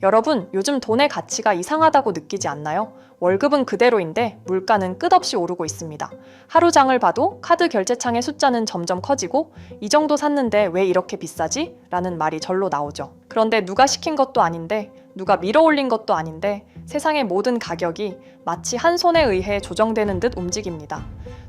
여러분, 요즘 돈의 가치가 이상하다고 느끼지 않나요? 월급은 그대로인데 물가는 끝없이 오르고 있습니다. 하루 장을 봐도 카드 결제창의 숫자는 점점 커지고 이 정도 샀는데 왜 이렇게 비싸지? 라는 말이 절로 나오죠. 그런데 누가 시킨 것도 아닌데, 누가 밀어올린 것도 아닌데 세상의 모든 가격이 마치 한 손에 의해 조정되는 듯 움직입니다.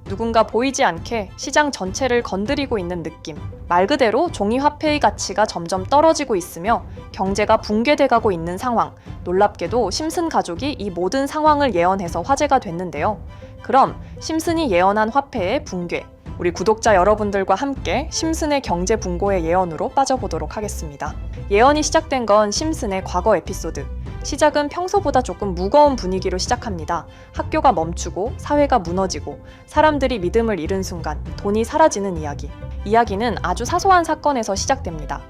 누군가 보이지 않게 시장 전체를 건드리고 있는 느낌. 말 그대로 종이 화폐의 가치가 점점 떨어지고 있으며 경제가 붕괴돼가고 있는 상황. 놀랍게도 심슨 가족이 이 모든 상황을 예언해서 화제가 됐는데요. 그럼 심슨이 예언한 화폐의 붕괴. 우리 구독자 여러분들과 함께 심슨의 경제 붕괴의 예언으로 빠져보도록 하겠습니다. 예언이 시작된 건 심슨의 과거 에피소드. 시작은 평소보다 조금 무거운 분위기로 시작합니다. 학교가 멈추고 사회가 무너지고 사람들이 믿음을 잃은 순간 돈이 사라지는 이야기. 이야기는 아주 사소한 사건에서 시작됩니다.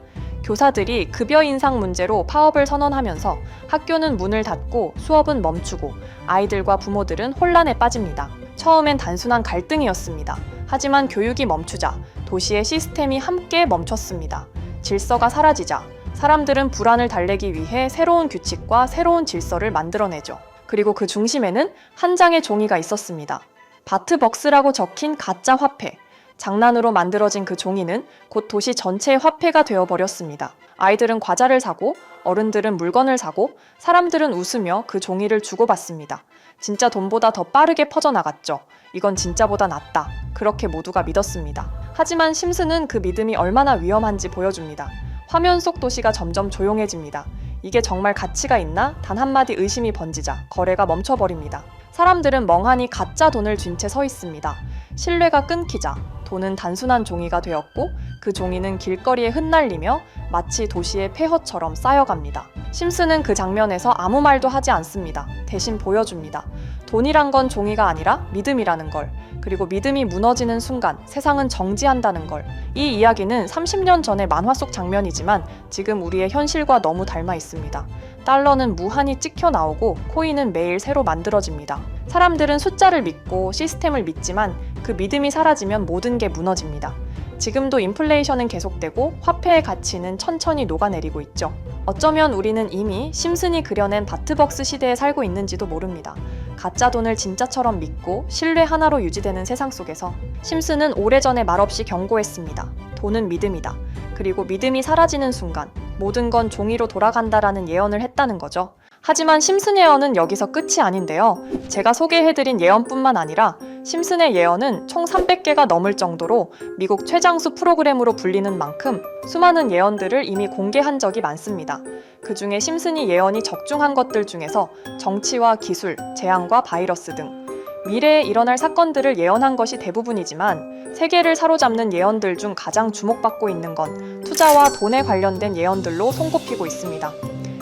교사들이 급여 인상 문제로 파업을 선언하면서 학교는 문을 닫고 수업은 멈추고 아이들과 부모들은 혼란에 빠집니다. 처음엔 단순한 갈등이었습니다. 하지만 교육이 멈추자 도시의 시스템이 함께 멈췄습니다. 질서가 사라지자 사람들은 불안을 달래기 위해 새로운 규칙과 새로운 질서를 만들어내죠. 그리고 그 중심에는 한 장의 종이가 있었습니다. 바트벅스라고 적힌 가짜 화폐. 장난으로 만들어진 그 종이는 곧 도시 전체의 화폐가 되어버렸습니다. 아이들은 과자를 사고 어른들은 물건을 사고 사람들은 웃으며 그 종이를 주고받습니다. 진짜 돈보다 더 빠르게 퍼져나갔죠. 이건 진짜보다 낫다. 그렇게 모두가 믿었습니다. 하지만 심슨은 그 믿음이 얼마나 위험한지 보여줍니다. 화면 속 도시가 점점 조용해집니다. 이게 정말 가치가 있나? 단 한마디 의심이 번지자 거래가 멈춰버립니다. 사람들은 멍하니 가짜 돈을 쥔 채 서 있습니다. 신뢰가 끊기자 돈은 단순한 종이가 되었고 그 종이는 길거리에 흩날리며 마치 도시의 폐허처럼 쌓여갑니다. 심슨은 그 장면에서 아무 말도 하지 않습니다. 대신 보여줍니다. 돈이란 건 종이가 아니라 믿음이라는 걸. 그리고 믿음이 무너지는 순간 세상은 정지한다는 걸. 이 이야기는 30년 전의 만화 속 장면이지만 지금 우리의 현실과 너무 닮아 있습니다. 달러는 무한히 찍혀 나오고 코인은 매일 새로 만들어집니다. 사람들은 숫자를 믿고 시스템을 믿지만 그 믿음이 사라지면 모든 게 무너집니다. 지금도 인플레이션은 계속되고 화폐의 가치는 천천히 녹아내리고 있죠. 어쩌면 우리는 이미 심슨이 그려낸 바트벅스 시대에 살고 있는지도 모릅니다. 가짜 돈을 진짜처럼 믿고 신뢰 하나로 유지되는 세상 속에서 심슨은 오래전에 말없이 경고했습니다. 돈은 믿음이다. 그리고 믿음이 사라지는 순간 모든 건 종이로 돌아간다라는 예언을 했다는 거죠. 하지만 심슨 예언은 여기서 끝이 아닌데요. 제가 소개해드린 예언뿐만 아니라 심슨의 예언은 총 300개가 넘을 정도로 미국 최장수 프로그램으로 불리는 만큼 수많은 예언들을 이미 공개한 적이 많습니다. 그 중에 심슨이 예언이 적중한 것들 중에서 정치와 기술, 재앙과 바이러스 등 미래에 일어날 사건들을 예언한 것이 대부분이지만 세계를 사로잡는 예언들 중 가장 주목받고 있는 건 투자와 돈에 관련된 예언들로 손꼽히고 있습니다.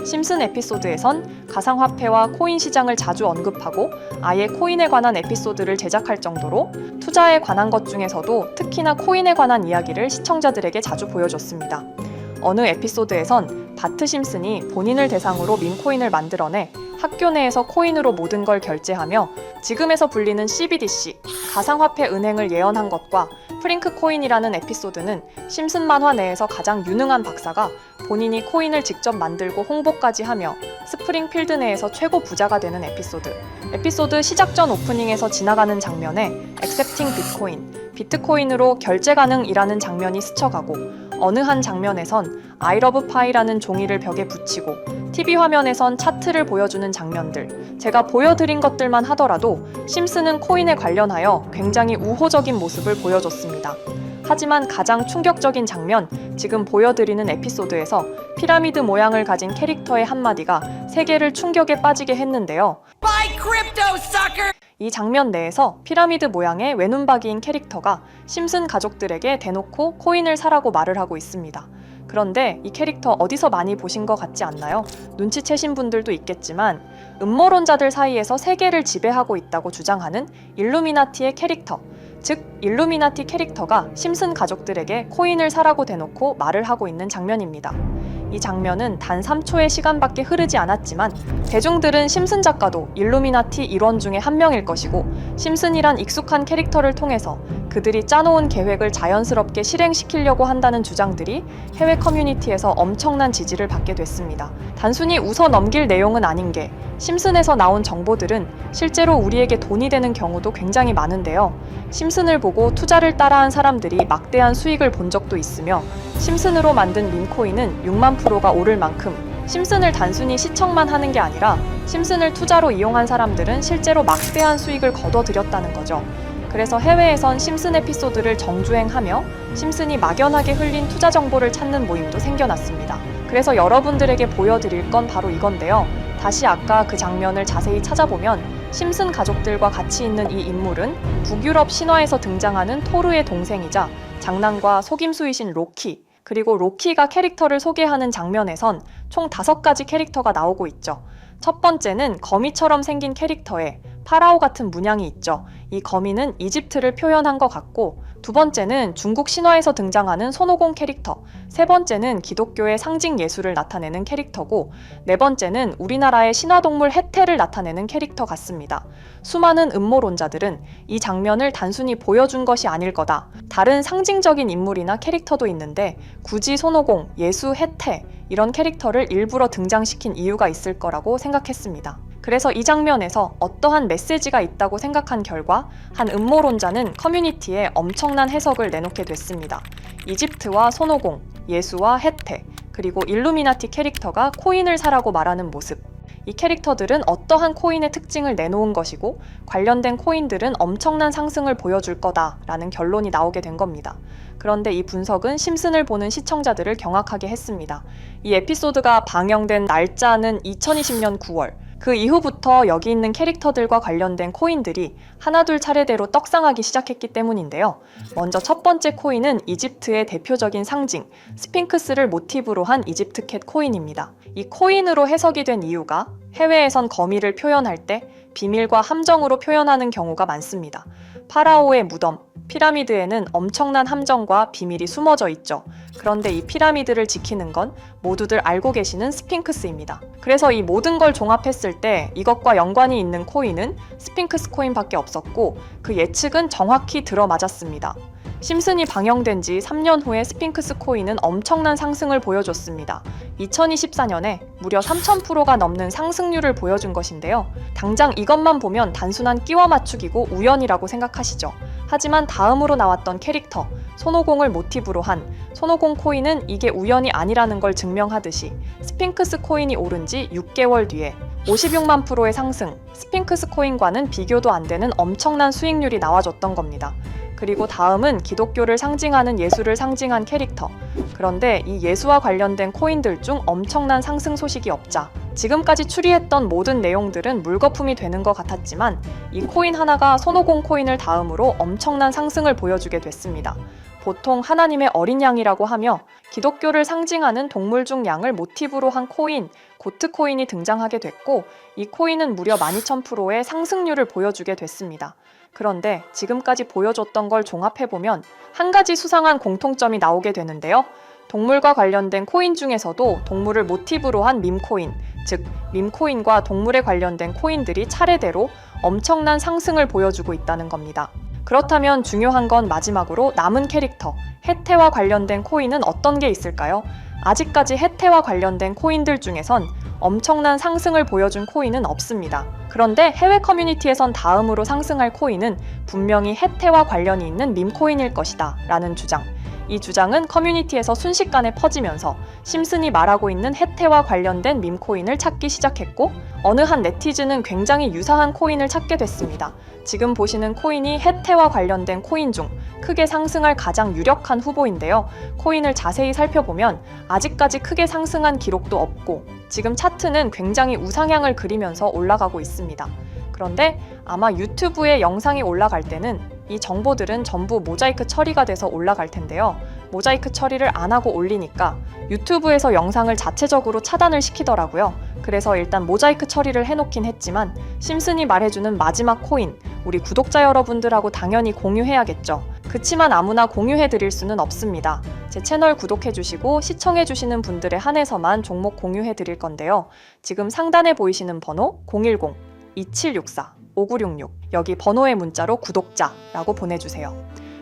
심슨 에피소드에선 가상화폐와 코인 시장을 자주 언급하고 아예 코인에 관한 에피소드를 제작할 정도로 투자에 관한 것 중에서도 특히나 코인에 관한 이야기를 시청자들에게 자주 보여줬습니다. 어느 에피소드에선 바트 심슨이 본인을 대상으로 밈코인을 만들어내 학교 내에서 코인으로 모든 걸 결제하며 지금에서 불리는 CBDC, 가상화폐 은행을 예언한 것과 프링크 코인이라는 에피소드는 심슨 만화 내에서 가장 유능한 박사가 본인이 코인을 직접 만들고 홍보까지 하며 스프링필드 내에서 최고 부자가 되는 에피소드. 에피소드 시작 전 오프닝에서 지나가는 장면에 Accepting Bitcoin, 비트코인으로 결제 가능이라는 장면이 스쳐가고 어느 한 장면에선 I love pie라는 종이를 벽에 붙이고 TV 화면에선 차트를 보여주는 장면들. 제가 보여드린 것들만 하더라도 심슨은 코인에 관련하여 굉장히 우호적인 모습을 보여줬습니다. 하지만 가장 충격적인 장면, 지금 보여드리는 에피소드에서 피라미드 모양을 가진 캐릭터의 한마디가 세계를 충격에 빠지게 했는데요. Buy crypto, sucker! 이 장면 내에서 피라미드 모양의 외눈박이인 캐릭터가 심슨 가족들에게 대놓고 코인을 사라고 말을 하고 있습니다. 그런데 이 캐릭터 어디서 많이 보신 것 같지 않나요? 눈치채신 분들도 있겠지만 음모론자들 사이에서 세계를 지배하고 있다고 주장하는 일루미나티의 캐릭터, 즉 일루미나티 캐릭터가 심슨 가족들에게 코인을 사라고 대놓고 말을 하고 있는 장면입니다. 이 장면은 단 3초의 시간밖에 흐르지 않았지만 대중들은 심슨 작가도 일루미나티 일원 중에 한 명일 것이고 심슨이란 익숙한 캐릭터를 통해서 그들이 짜놓은 계획을 자연스럽게 실행시키려고 한다는 주장들이 해외 커뮤니티에서 엄청난 지지를 받게 됐습니다. 단순히 웃어 넘길 내용은 아닌 게 심슨에서 나온 정보들은 실제로 우리에게 돈이 되는 경우도 굉장히 많은데요. 심슨을 보고 투자를 따라한 사람들이 막대한 수익을 본 적도 있으며 심슨으로 만든 밈코인은 6만 프로가 오를 만큼 심슨을 단순히 시청만 하는 게 아니라 심슨을 투자로 이용한 사람들은 실제로 막대한 수익을 거둬들였다는 거죠. 그래서 해외에선 심슨 에피소드를 정주행하며 심슨이 막연하게 흘린 투자 정보를 찾는 모임도 생겨났습니다. 그래서 여러분들에게 보여드릴 건 바로 이건데요. 다시 아까 그 장면을 자세히 찾아보면 심슨 가족들과 같이 있는 이 인물은 북유럽 신화에서 등장하는 토르의 동생이자 장난과 속임수이신 로키, 그리고 로키가 캐릭터를 소개하는 장면에선 총 5가지 캐릭터가 나오고 있죠. 첫 번째는 거미처럼 생긴 캐릭터에 파라오 같은 문양이 있죠. 이 거미는 이집트를 표현한 것 같고, 두 번째는 중국 신화에서 등장하는 손오공 캐릭터, 세 번째는 기독교의 상징 예수를 나타내는 캐릭터고, 네 번째는 우리나라의 신화동물 해태를 나타내는 캐릭터 같습니다. 수많은 음모론자들은 이 장면을 단순히 보여준 것이 아닐 거다, 다른 상징적인 인물이나 캐릭터도 있는데 굳이 손오공, 예수, 해태 이런 캐릭터를 일부러 등장시킨 이유가 있을 거라고 생각했습니다. 그래서 이 장면에서 어떠한 메시지가 있다고 생각한 결과 한 음모론자는 커뮤니티에 엄청난 해석을 내놓게 됐습니다. 이집트와 손오공, 예수와 해태, 그리고 일루미나티 캐릭터가 코인을 사라고 말하는 모습, 이 캐릭터들은 어떠한 코인의 특징을 내놓은 것이고 관련된 코인들은 엄청난 상승을 보여줄 거다라는 결론이 나오게 된 겁니다. 그런데 이 분석은 심슨을 보는 시청자들을 경악하게 했습니다. 이 에피소드가 방영된 날짜는 2020년 9월, 그 이후부터 여기 있는 캐릭터들과 관련된 코인들이 하나둘 차례대로 떡상하기 시작했기 때문인데요. 먼저 첫 번째 코인은 이집트의 대표적인 상징, 스핑크스를 모티브로 한 이집트 캣 코인입니다. 이 코인으로 해석이 된 이유가 해외에선 거미를 표현할 때 비밀과 함정으로 표현하는 경우가 많습니다. 파라오의 무덤, 피라미드에는 엄청난 함정과 비밀이 숨어져 있죠. 그런데 이 피라미드를 지키는 건 모두들 알고 계시는 스핑크스입니다. 그래서 이 모든 걸 종합했을 때 이것과 연관이 있는 코인은 스핑크스 코인밖에 없었고 그 예측은 정확히 들어맞았습니다. 심슨이 방영된 지 3년 후에 스핑크스 코인은 엄청난 상승을 보여줬습니다. 2024년에 무려 3000%가 넘는 상승률을 보여준 것인데요. 당장 이것만 보면 단순한 끼워 맞추기고 우연이라고 생각하시죠. 하지만 다음으로 나왔던 캐릭터, 손오공을 모티브로 한 손오공 코인은 이게 우연이 아니라는 걸 증명하듯이 스핑크스 코인이 오른 지 6개월 뒤에 56만 프로의 상승, 스핑크스 코인과는 비교도 안 되는 엄청난 수익률이 나와줬던 겁니다. 그리고 다음은 기독교를 상징하는 예수를 상징한 캐릭터. 그런데 이 예수와 관련된 코인들 중 엄청난 상승 소식이 없자 지금까지 추리했던 모든 내용들은 물거품이 되는 것 같았지만 이 코인 하나가 손오공 코인을 다음으로 엄청난 상승을 보여주게 됐습니다. 보통 하나님의 어린 양이라고 하며 기독교를 상징하는 동물 중 양을 모티브로 한 코인, 고트 코인이 등장하게 됐고 이 코인은 무려 12,000%의 상승률을 보여주게 됐습니다. 그런데 지금까지 보여줬던 걸 종합해보면 한 가지 수상한 공통점이 나오게 되는데요. 동물과 관련된 코인 중에서도 동물을 모티브로 한 밈코인, 즉 밈코인과 동물에 관련된 코인들이 차례대로 엄청난 상승을 보여주고 있다는 겁니다. 그렇다면 중요한 건 마지막으로 남은 캐릭터, 해태와 관련된 코인은 어떤 게 있을까요? 아직까지 해태와 관련된 코인들 중에선 엄청난 상승을 보여준 코인은 없습니다. 그런데 해외 커뮤니티에선 다음으로 상승할 코인은 분명히 해태와 관련이 있는 밈코인일 것이다 라는 주장. 이 주장은 커뮤니티에서 순식간에 퍼지면서 심슨이 말하고 있는 해태와 관련된 밈코인을 찾기 시작했고 어느 한 네티즌은 굉장히 유사한 코인을 찾게 됐습니다. 지금 보시는 코인이 해태와 관련된 코인 중 크게 상승할 가장 유력한 후보인데요. 코인을 자세히 살펴보면 아직까지 크게 상승한 기록도 없고 지금 차트는 굉장히 우상향을 그리면서 올라가고 있습니다. 그런데 아마 유튜브에 영상이 올라갈 때는 이 정보들은 전부 모자이크 처리가 돼서 올라갈 텐데요. 모자이크 처리를 안 하고 올리니까 유튜브에서 영상을 자체적으로 차단을 시키더라고요. 그래서 일단 모자이크 처리를 해놓긴 했지만 심슨이 말해주는 마지막 코인, 우리 구독자 여러분들하고 당연히 공유해야겠죠. 그치만 아무나 공유해드릴 수는 없습니다. 제 채널 구독해주시고 시청해주시는 분들에 한해서만 종목 공유해드릴 건데요. 지금 상단에 보이시는 번호 010-2764-5966 여기 번호의 문자로 구독자라고 보내주세요.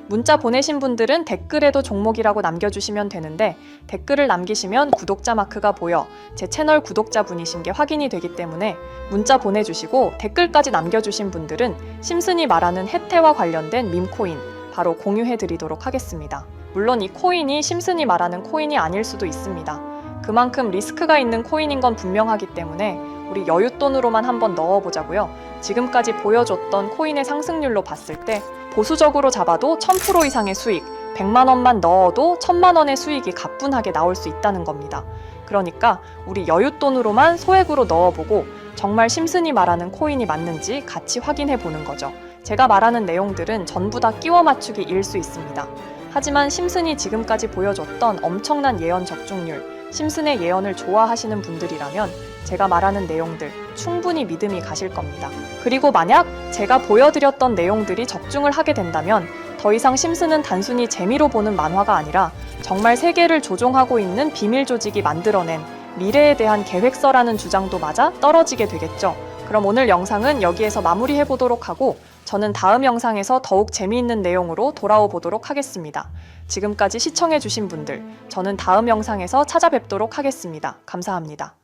문자 보내신 분들은 댓글에도 종목이라고 남겨주시면 되는데 댓글을 남기시면 구독자 마크가 보여 제 채널 구독자분이신 게 확인이 되기 때문에 문자 보내주시고 댓글까지 남겨주신 분들은 심슨이 말하는 혜태와 관련된 밈코인 바로 공유해드리도록 하겠습니다. 물론 이 코인이 심슨이 말하는 코인이 아닐 수도 있습니다. 그만큼 리스크가 있는 코인인 건 분명하기 때문에 우리 여윳돈으로만 한번 넣어보자고요. 지금까지 보여줬던 코인의 상승률로 봤을 때 보수적으로 잡아도 1000% 이상의 수익, 100만 원만 넣어도 1000만 원의 수익이 가뿐하게 나올 수 있다는 겁니다. 그러니까 우리 여윳돈으로만 소액으로 넣어보고 정말 심슨이 말하는 코인이 맞는지 같이 확인해 보는 거죠. 제가 말하는 내용들은 전부 다 끼워 맞추기일 수 있습니다. 하지만 심슨이 지금까지 보여줬던 엄청난 예언 적중률, 심슨의 예언을 좋아하시는 분들이라면 제가 말하는 내용들 충분히 믿음이 가실 겁니다. 그리고 만약 제가 보여드렸던 내용들이 적중을 하게 된다면 더 이상 심슨은 단순히 재미로 보는 만화가 아니라 정말 세계를 조종하고 있는 비밀 조직이 만들어낸 미래에 대한 계획서라는 주장도 맞아 떨어지게 되겠죠. 그럼 오늘 영상은 여기에서 마무리해 보도록 하고 저는 다음 영상에서 더욱 재미있는 내용으로 돌아오 보도록 하겠습니다. 지금까지 시청해 주신 분들, 저는 다음 영상에서 찾아뵙도록 하겠습니다. 감사합니다.